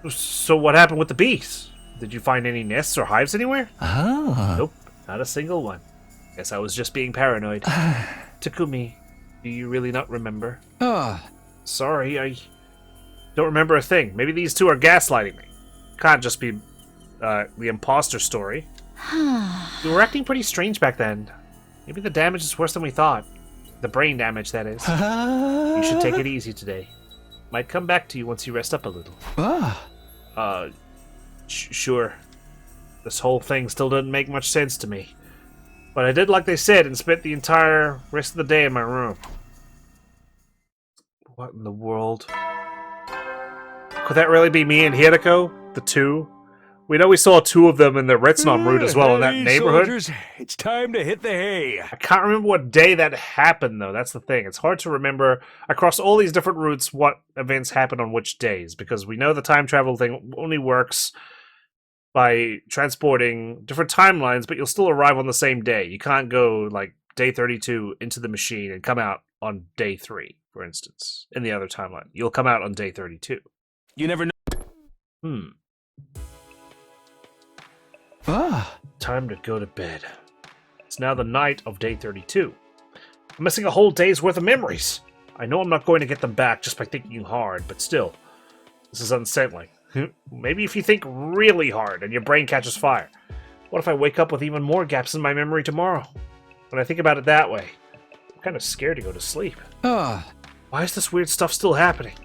So what happened with the bees? Did you find any nests or hives anywhere? Nope, not a single one. Guess I was just being paranoid. Takumi, do you really not remember? Sorry, I don't remember a thing. Maybe these two are gaslighting me. Can't just be the imposter story. We were acting pretty strange back then. Maybe the damage is worse than we thought. The brain damage, that is. You should take it easy today. Might come back to you once you rest up a little. Sure. This whole thing still doesn't make much sense to me. But I did like they said and spent the entire rest of the day in my room. What in the world? Could that really be me and Hirako? The two? We know we saw two of them in the Retsunon route as well in that neighborhood. Soldiers, it's time to hit the hay. I can't remember what day that happened, though. That's the thing. It's hard to remember across all these different routes what events happen on which days, because we know the time travel thing only works by transporting different timelines, but you'll still arrive on the same day. You can't go, like, day 32 into the machine and come out on day 3, for instance, in the other timeline. You'll come out on day 32. You never know. Time to go to bed. It's now the night of day 32. I'm missing a whole day's worth of memories. I know I'm not going to get them back just by thinking hard, but still, this is unsettling. Maybe if you think really hard and your brain catches fire. What if I wake up with even more gaps in my memory tomorrow? When I think about it that way, I'm kind of scared to go to sleep. Why is this weird stuff still happening?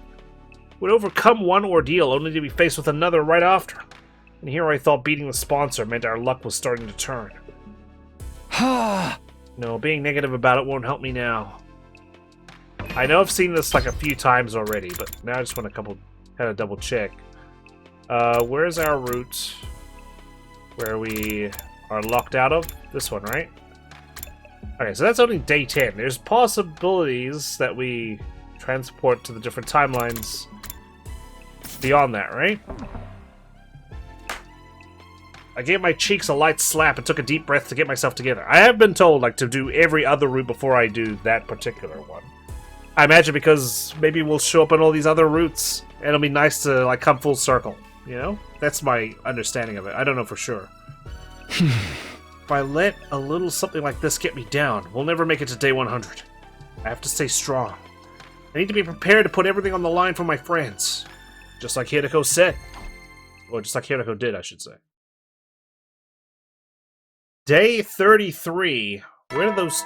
Would overcome one ordeal only to be faced with another right after. And here I thought beating the sponsor meant our luck was starting to turn. No, being negative about it won't help me now. I know I've seen this like a few times already, but now I just want to kind of double check. Where's our route where we are locked out of? This one, right? Okay, so that's only day 10. There's possibilities that we transport to the different timelines beyond that, right? I gave my cheeks a light slap and took a deep breath to get myself together. I have been told, like, to do every other route before I do that particular one. I imagine because maybe we'll show up on all these other routes, and it'll be nice to, like, come full circle, you know? That's my understanding of it. I don't know for sure. If I let a little something like this get me down, we'll never make it to day 100. I have to stay strong. I need to be prepared to put everything on the line for my friends. Just like Hirako said. Or just like Hirako did, I should say. Day 33. Where did those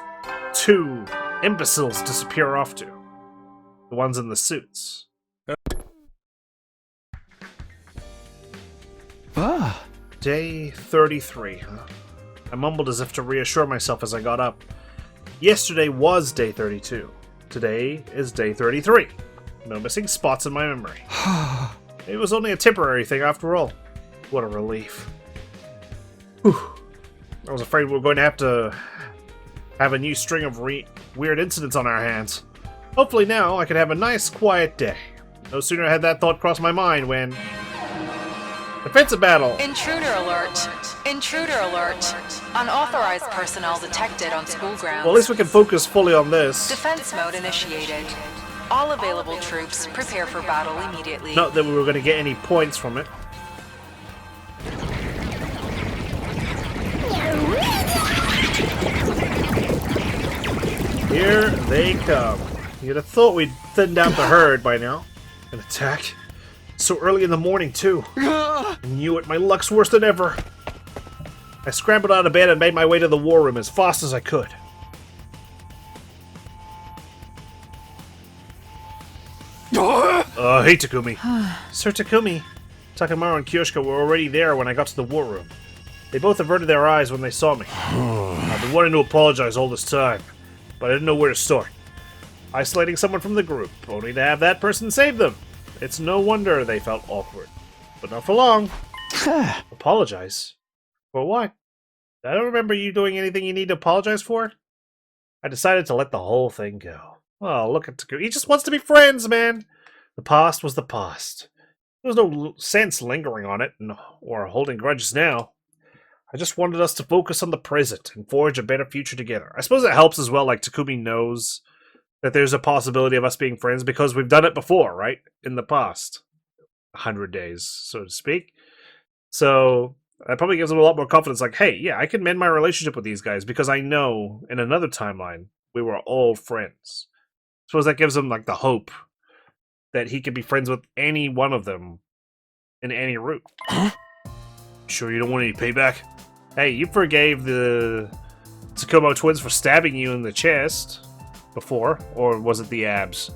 two imbeciles disappear off to? The ones in the suits. Day 33. I mumbled as if to reassure myself as I got up. Yesterday was day 32. Today is day 33. No missing spots in my memory. It was only a temporary thing after all. What a relief. Whew. I was afraid we were going to have a new string of weird incidents on our hands. Hopefully now I can have a nice, quiet day. No sooner had that thought crossed my mind when... Defensive battle! Intruder alert! Intruder alert! Unauthorized personnel detected on school grounds. Well, at least we can focus fully on this. Defense mode initiated. All available troops prepare for battle immediately. Not that we were going to get any points from it. Here they come. You'd have thought we'd thinned out the herd by now. An attack? So early in the morning, too. I knew it. My luck's worse than ever. I scrambled out of bed and made my way to the war room as fast as I could. Hey, Takumi. Sir Takumi. Takamaru and Kyoshika were already there when I got to the war room. They both averted their eyes when they saw me. I've been wanting to apologize all this time, but I didn't know where to start. Isolating someone from the group, only to have that person save them. It's no wonder they felt awkward. But not for long. Apologize? For what? I don't remember you doing anything you need to apologize for. I decided to let the whole thing go. Oh, look at Takumi. He just wants to be friends, man. The past was the past. There was no sense lingering on it or holding grudges now. I just wanted us to focus on the present and forge a better future together. I suppose it helps as well, like Takumi knows that there's a possibility of us being friends because we've done it before, right? In the past. 100 days, so to speak. So that probably gives them a lot more confidence, like, hey, yeah, I can mend my relationship with these guys because I know in another timeline we were all friends. Suppose that gives him like the hope that he can be friends with any one of them in any route. Sure you don't want any payback? Hey, you forgave the Tsukumo twins for stabbing you in the chest before, or was it the abs?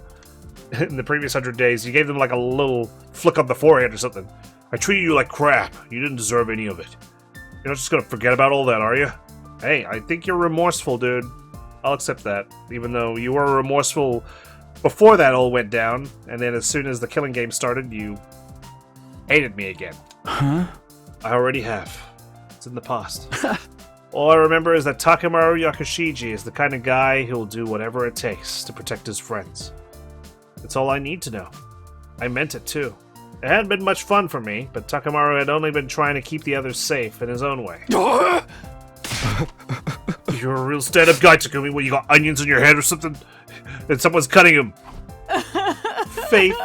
In the previous 100 days, you gave them like a little flick on the forehead or something. I treated you like crap. You didn't deserve any of it. You're not just gonna forget about all that, are you? Hey, I think you're remorseful, dude. I'll accept that. Even though you were remorseful before that all went down, and then as soon as the killing game started, you hated me again. Huh? I already have. It's in the past. All I remember is that Takemaru Yakushiji is the kind of guy who'll do whatever it takes to protect his friends. That's all I need to know. I meant it too. It hadn't been much fun for me, but Takemaru had only been trying to keep the others safe in his own way. You're a real stand-up guy, Takumi. What, you got onions in your head or something? And someone's cutting him. Faith,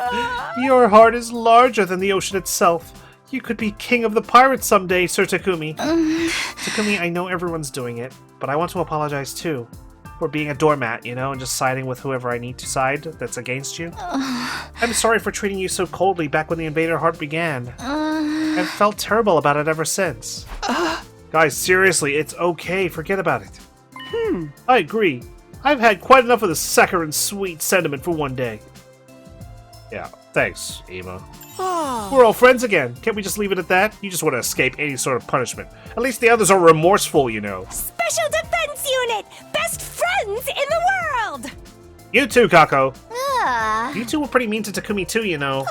your heart is larger than the ocean itself. You could be king of the pirates someday, Sir Takumi. Takumi, I know everyone's doing it, but I want to apologize too. For being a doormat, you know, and just siding with whoever I need to side that's against you. I'm sorry for treating you so coldly back when the Invader Heart began. I've felt terrible about it ever since. Guys, seriously, it's okay. Forget about it. I agree. I've had quite enough of the saccharine sweet sentiment for one day. Yeah, thanks, Ema. We're all friends again. Can't we just leave it at that? You just want to escape any sort of punishment. At least the others are remorseful, you know. Special Defense Unit! Best friends in the world! You too, Kako. You two were pretty mean to Takumi too, you know.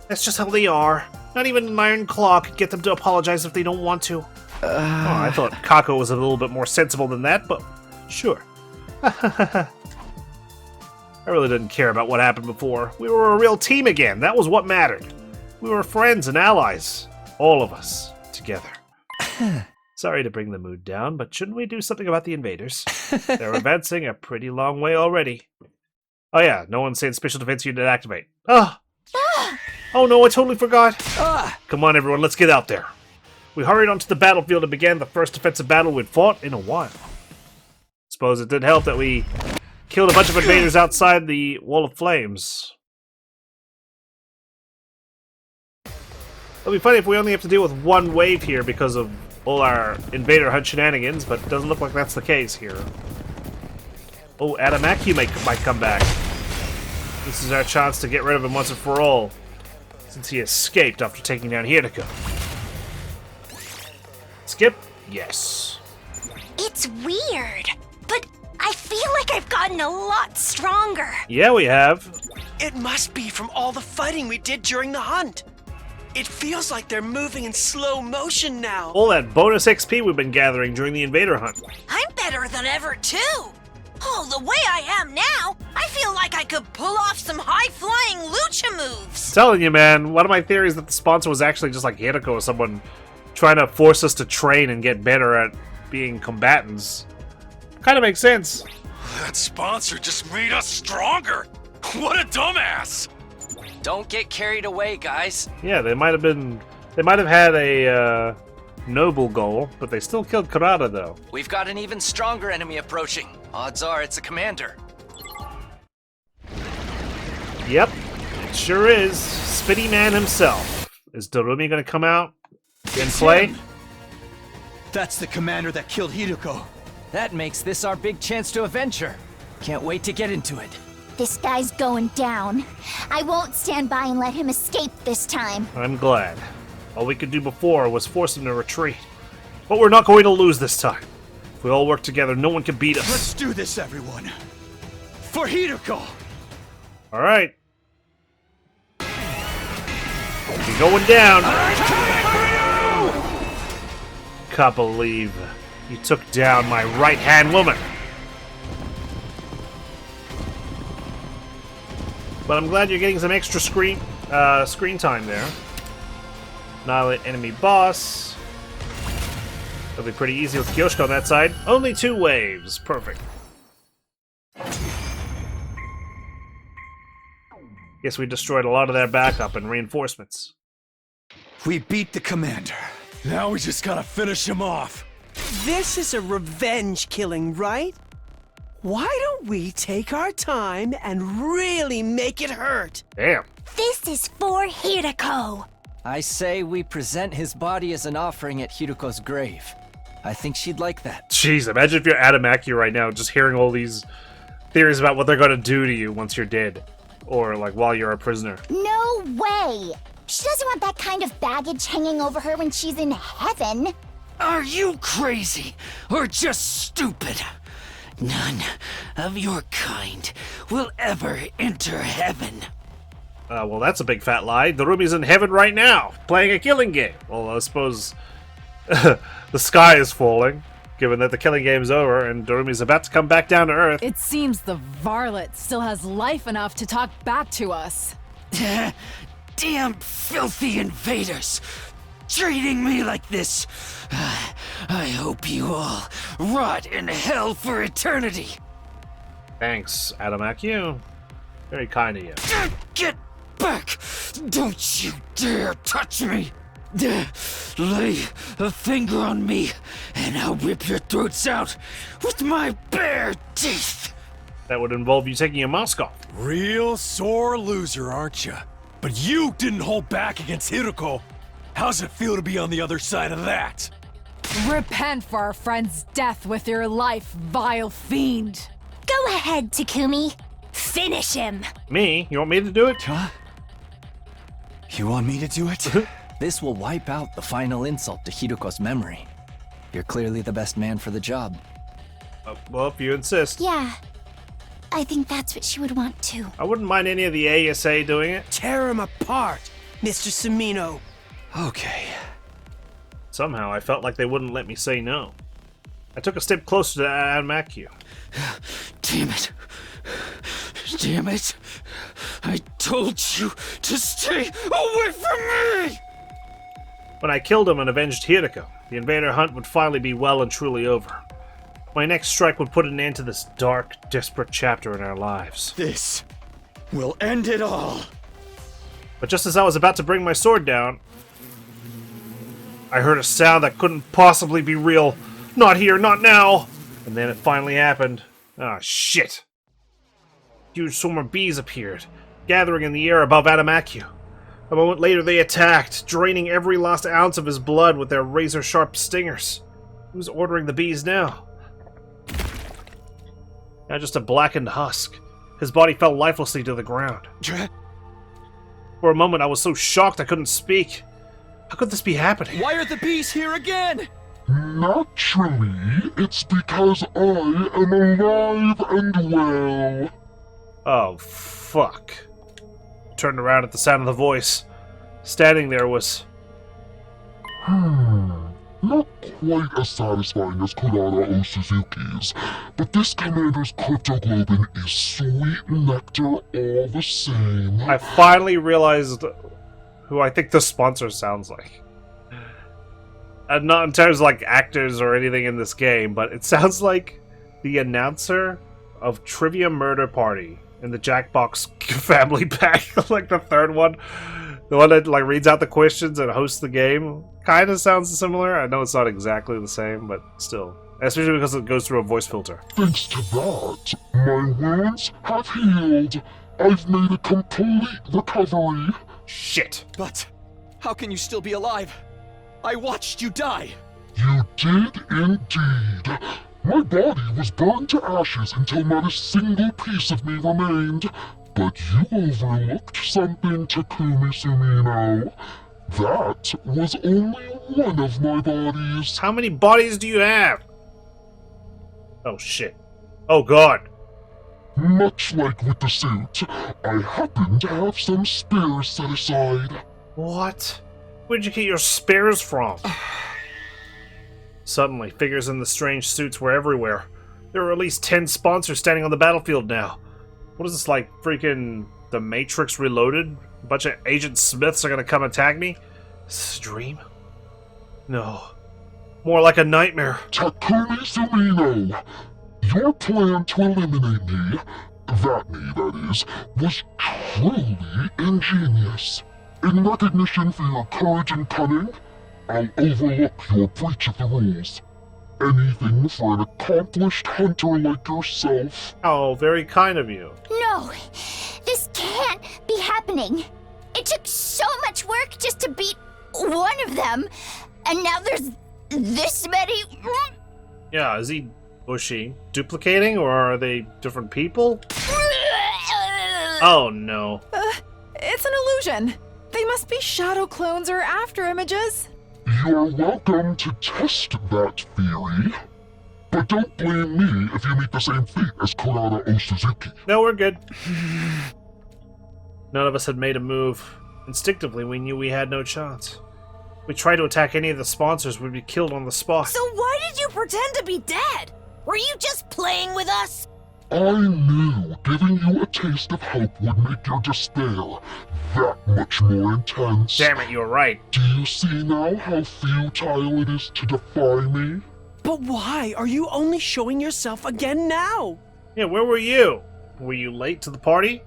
That's just how they are. Not even an Iron Claw could get them to apologize if they don't want to. I thought Kako was a little bit more sensible than that, but sure. I really didn't care about what happened before. We were a real team again. That was what mattered. We were friends and allies. All of us. Together. Sorry to bring the mood down, but shouldn't we do something about the invaders? They're advancing a pretty long way already. Oh yeah, no one's saying Special Defense Unit activate. Oh no, I totally forgot. Come on everyone, let's get out there. We hurried onto the battlefield and began the first defensive battle we'd fought in a while. Suppose it did help that we killed a bunch of invaders outside the Wall of Flames. It'll be funny if we only have to deal with one wave here because of all our Invader Hunt shenanigans, but it doesn't look like that's the case here. Oh, Adamaki might come back. This is our chance to get rid of him once and for all, since he escaped after taking down Hiriko. Skip? Yes. It's weird, but I feel like I've gotten a lot stronger. Yeah, we have. It must be from all the fighting we did during the hunt. It feels like they're moving in slow motion now. All that bonus XP we've been gathering during the Invader Hunt. I'm better than ever, too. Oh, the way I am now, I feel like I could pull off some high-flying lucha moves. Telling you, man, one of my theories that the sponsor was actually just like Hiriko or someone trying to force us to train and get better at being combatants. Kind of makes sense. That sponsor just made us stronger. What a dumbass! Don't get carried away, guys. Yeah, they might have had a noble goal, but they still killed Kurata though. We've got an even stronger enemy approaching. Odds are it's a commander. Yep, it sure is. Spitty Man himself. Is Dorumi gonna come out and play? That's the commander that killed Hiriko. That makes this our big chance to avenge her. Can't wait to get into it. This guy's going down. I won't stand by and let him escape this time. I'm glad. All we could do before was force him to retreat. But we're not going to lose this time. If we all work together, no one can beat us. Let's do this, everyone. For Hiriko! Alright. You're going down. Can't believe you took down my right-hand woman. But I'm glad you're getting some extra screen time there. Annihilate enemy boss. That'll be pretty easy with Kyoshiko on that side. Only 2 waves. Perfect. Guess we destroyed a lot of their backup and reinforcements. We beat the commander. Now we just gotta finish him off. This is a revenge killing, right? Why don't we take our time and really make it hurt? Damn. This is for Hirako. I say we present his body as an offering at Hiruko's grave. I think she'd like that. Jeez, imagine if you're Adamaki right now, just hearing all these theories about what they're gonna do to you once you're dead. Or, like, while you're a prisoner. No way! She doesn't want that kind of baggage hanging over her when she's in heaven. Are you crazy or just stupid? None of your kind will ever enter heaven. Well, that's a big fat lie. Dorumi's in heaven right now, playing a killing game. Well, I suppose the sky is falling, given that the killing game's over and Dorumi's about to come back down to Earth. It seems the varlet still has life enough to talk back to us. Damn filthy invaders! Treating me like this. I hope you all rot in hell for eternity. Thanks, Adamaki. Very kind of you. Get back! Don't you dare touch me! Lay a finger on me, and I'll rip your throats out with my bare teeth! That would involve you taking your mask off. Real sore loser, aren't you? But you didn't hold back against Hiruko. How's it feel to be on the other side of that? Repent for our friend's death with your life, vile fiend. Go ahead, Takumi. Finish him. Me? You want me to do it? Huh? You want me to do it? This will wipe out the final insult to Hiruko's memory. You're clearly the best man for the job. Well, if you insist. Yeah. I think that's what she would want to. I wouldn't mind any of the ASA doing it. Tear him apart, Mr. Samino. Okay. Somehow, I felt like they wouldn't let me say no. I took a step closer to Adamaki. Damn it. Damn it. I told you to stay away from me! When I killed him and avenged Hirako, the invader hunt would finally be well and truly over. My next strike would put an end to this dark, desperate chapter in our lives. This will end it all. But just as I was about to bring my sword down, I heard a sound that couldn't possibly be real. Not here, not now! And then it finally happened. Ah, shit. Huge swarm of bees appeared, gathering in the air above Adamaki. A moment later they attacked, draining every last ounce of his blood with their razor-sharp stingers. Who's ordering the bees now? Now just a blackened husk. His body fell lifelessly to the ground. For a moment I was so shocked I couldn't speak. How could this be happening? Why are the bees here again? Naturally, it's because I am alive and well. Oh, fuck. Turned around at the sound of the voice. Standing there was... Not quite as satisfying as Kurara O Suzuki's, but this commander's cryptoglobin is sweet nectar all the same. I finally realized who I think the sponsor sounds like. And not in terms of like actors or anything in this game, but it sounds like the announcer of Trivia Murder Party in the Jackbox Family Pack, like the third one. The one that like reads out the questions and hosts the game. Kind of sounds similar. I know it's not exactly the same, but still. Especially because it goes through a voice filter. Thanks to that, my wounds have healed. I've made a complete recovery. Shit. But how can you still be alive? I watched you die. You did indeed. My body was burned to ashes until not a single piece of me remained. But you overlooked something, Takumi Sumino. That was only one of my bodies. How many bodies do you have? Oh shit. Oh god. Much like with the suit, I happen to have some spares set aside. What? Where'd you get your spares from? Suddenly, figures in the strange suits were everywhere. There were at least 10 sponsors standing on the battlefield now. What is this, like freaking The Matrix Reloaded? A bunch of Agent Smiths are gonna come attack me? Is this a dream? No. More like a nightmare. Takumi Sumino, your plan to eliminate me Vatney, that is, was truly ingenious. In recognition for your courage and cunning, I'll overlook your breach of the rules. Anything for an accomplished hunter like yourself. Oh, very kind of you. No, this can't be happening. It took so much work just to beat one of them, and now there's this many. Yeah, was she duplicating, or are they different people? Oh no. It's an illusion. They must be shadow clones or after images. You're welcome to test that theory, but don't blame me if you meet the same fate as Kurata Osuzuki. No, we're good. None of us had made a move. Instinctively, we knew we had no chance. If we tried to attack any of the sponsors, we'd be killed on the spot. So why did you pretend to be dead? Were you just playing with us? I knew giving you a taste of hope would make your despair that much more intense. Damn it, you're right. Do you see now how futile it is to defy me? But why are you only showing yourself again now? Yeah, where were you? Were you late to the party?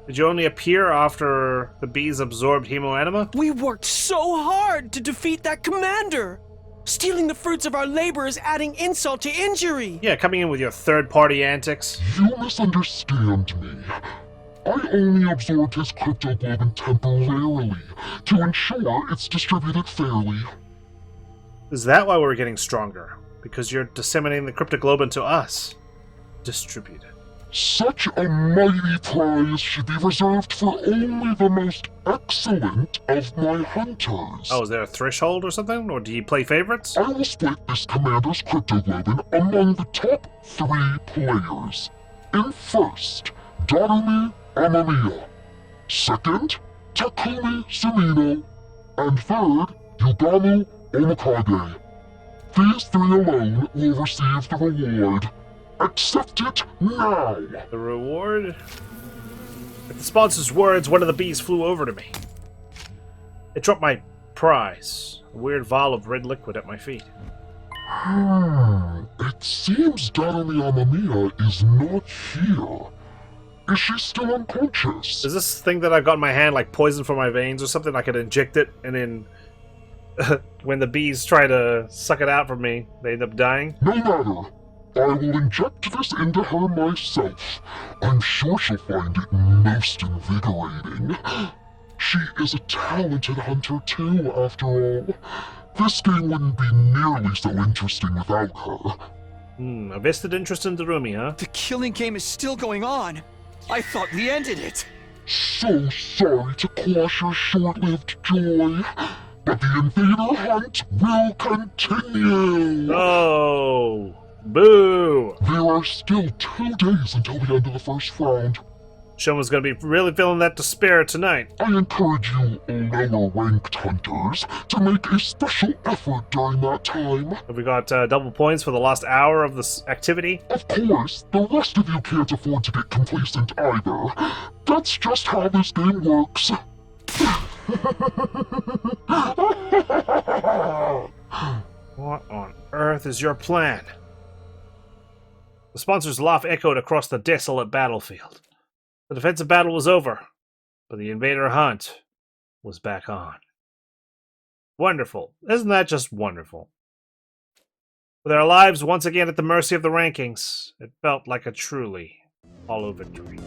Did you only appear after the bees absorbed Hemoanima? We worked so hard to defeat that commander! Stealing the fruits of our labor is adding insult to injury! Yeah, coming in with your third-party antics. You misunderstand me. I only absorbed his cryptoglobin temporarily, to ensure it's distributed fairly. Is that why we're getting stronger? Because you're disseminating the cryptoglobin to us? Distribute it. Such a mighty prize should be reserved for only the most excellent of my hunters. Oh, is there a threshold or something? Or do you play favorites? I will split this commander's cryptoglobin among the top 3 players. In first, Darumi Amamiya. Second, Takumi Sumino. And third, Yugamu Omikage. These 3 alone will receive the reward. Accept it now! The reward? At the sponsor's words, one of the bees flew over to me. It dropped my prize, a weird vial of red liquid at my feet. It seems Darumi Amamiya is not here. Is she still unconscious? Is this thing that I've got in my hand like poison for my veins or something? I could inject it, and then when the bees try to suck it out from me, they end up dying? No matter. I will inject this into her myself. I'm sure she'll find it most invigorating. She is a talented hunter too, after all. This game wouldn't be nearly so interesting without her. A vested interest in Darumi, huh? The killing game is still going on. I thought we ended it. So sorry to quash your short-lived joy, but the invader hunt will continue! Oh! Boo! There are still 2 days until the end of the first round. Shoma's gonna be really feeling that despair tonight. I encourage you lower-ranked hunters to make a special effort during that time. Have we got double points for the last hour of this activity? Of course, the rest of you can't afford to get complacent either. That's just how this game works. What on earth is your plan? The sponsor's laugh echoed across the desolate battlefield. The defensive battle was over, but the invader hunt was back on. Wonderful. Isn't that just wonderful? With our lives once again at the mercy of the rankings, it felt like a truly hollow victory.